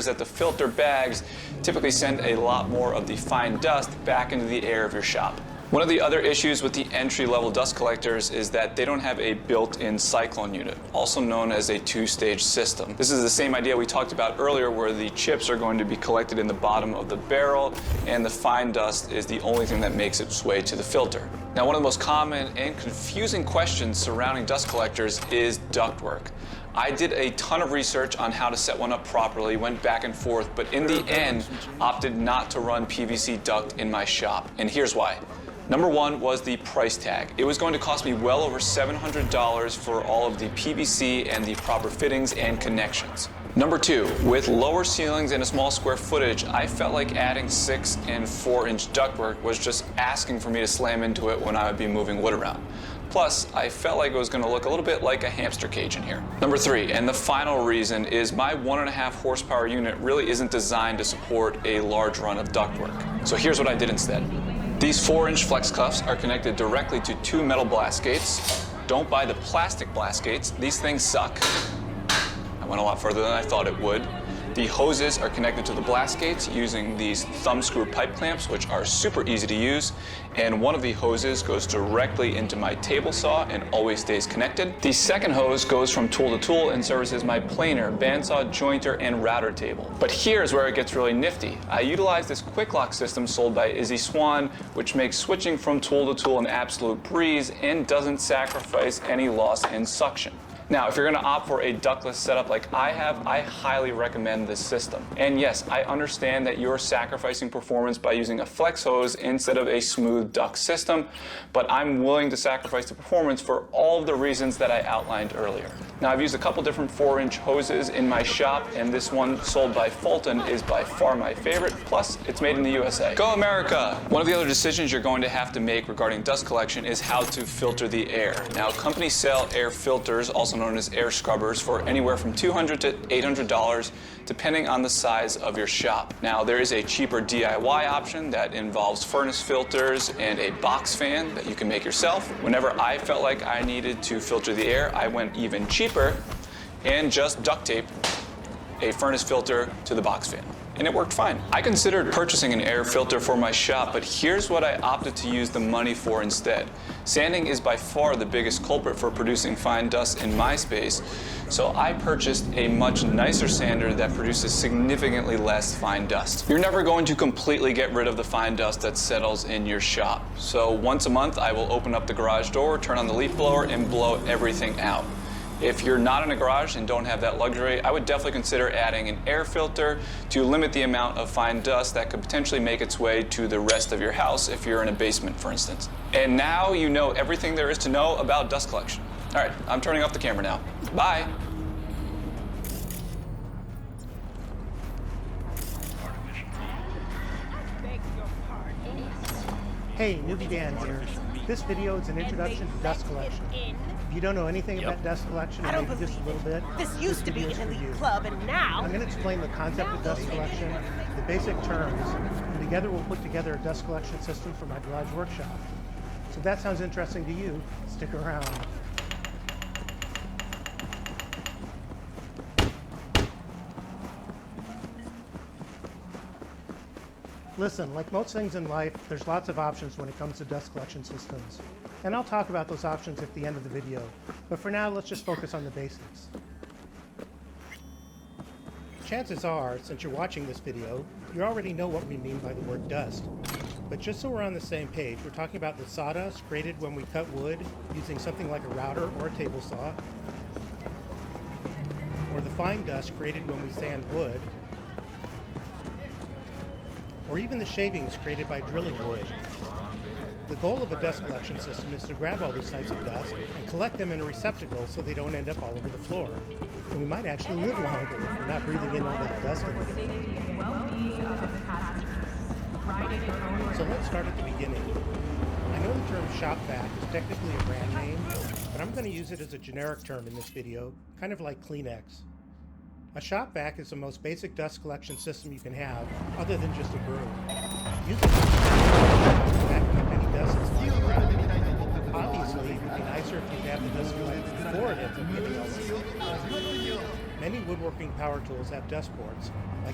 is that the filter bags typically send a lot more of the fine dust back into the air of your shop. One of the other issues with the entry-level dust collectors is that they don't have a built-in cyclone unit, also known as a two-stage system. This is the same idea we talked about earlier, where the chips are going to be collected in the bottom of the barrel, and the fine dust is the only thing that makes its way to the filter. Now, one of the most common and confusing questions surrounding dust collectors is ductwork. I did a ton of research on how to set one up properly, went back and forth, but in the end, opted not to run PVC duct in my shop, and here's why. Number one was the price tag. It was going to cost me well over $700 for all of the PVC and the proper fittings and connections. Number two, with lower ceilings and a small square footage, I felt like adding 6 and 4-inch ductwork was just asking for me to slam into it when I would be moving wood around. Plus, I felt like it was going to look a little bit like a hamster cage in here. Number three, and the final reason, is my 1.5 horsepower unit really isn't designed to support a large run of ductwork. So here's what I did instead. These 4-inch flex cuffs are connected directly to 2 metal blast gates. Don't buy the plastic blast gates. These things suck. I went a lot further than I thought it would. The hoses are connected to the blast gates using these thumb screw pipe clamps, which are super easy to use. And one of the hoses goes directly into my table saw and always stays connected. The second hose goes from tool to tool and services my planer, bandsaw, jointer, and router table. But here's where it gets really nifty. I utilize this quick lock system sold by Izzy Swan, which makes switching from tool to tool an absolute breeze and doesn't sacrifice any loss in suction. Now, if you're going to opt for a ductless setup like I have, I highly recommend this system. And yes, I understand that you're sacrificing performance by using a flex hose instead of a smooth duct system, but I'm willing to sacrifice the performance for all of the reasons that I outlined earlier. Now, I've used a couple different 4-inch hoses in my shop, and this one sold by Fulton is by far my favorite, plus it's made in the USA. Go America! One of the other decisions you're going to have to make regarding dust collection is how to filter the air. Now, companies sell air filters, also known as air scrubbers, for anywhere from $200 to $800, depending on the size of your shop. Now, there is a cheaper DIY option that involves furnace filters and a box fan that you can make yourself. Whenever I felt like I needed to filter the air, I went even cheaper and just duct taped a furnace filter to the box fan. And it worked fine. I considered purchasing an air filter for my shop, but here's what I opted to use the money for instead. Sanding is by far the biggest culprit for producing fine dust in my space, so I purchased a much nicer sander that produces significantly less fine dust. You're never going to completely get rid of the fine dust that settles in your shop. So once a month, I will open up the garage door, turn on the leaf blower, and blow everything out. If you're not in a garage and don't have that luxury, I would definitely consider adding an air filter to limit the amount of fine dust that could potentially make its way to the rest of your house if you're in a basement, for instance. And now you know everything there is to know about dust collection. All right, I'm turning off the camera now. Bye. Hey, Newbie Dan here. This video is an introduction to dust collection. If you don't know anything about dust collection, or maybe just a little bit, this used to be an elite club, and now I'm going to explain the concept of dust collection, the basic terms, and together we'll put together a dust collection system for my garage workshop. So if that sounds interesting to you, stick around. Listen, like most things in life, there's lots of options when it comes to dust collection systems. And I'll talk about those options at the end of the video. But for now, let's just focus on the basics. Chances are, since you're watching this video, you already know what we mean by the word dust. But just so we're on the same page, we're talking about the sawdust created when we cut wood using something like a router or a table saw, or the fine dust created when we sand wood, or even the shavings created by drilling wood. The goal of a dust collection system is to grab all these types of dust and collect them in a receptacle so they don't end up all over the floor. And we might actually live longer if we're not breathing in all that dust every day. So let's start at the beginning. I know the term shop vac is technically a brand name, but I'm going to use it as a generic term in this video, kind of like Kleenex. A shop vac is the most basic dust collection system you can have, other than just a broom. Using it to vacuum up any dust that's lying around. Obviously, it would be nicer if you could have the dust collected before it ends up getting all over. Many woodworking power tools have dust ports, like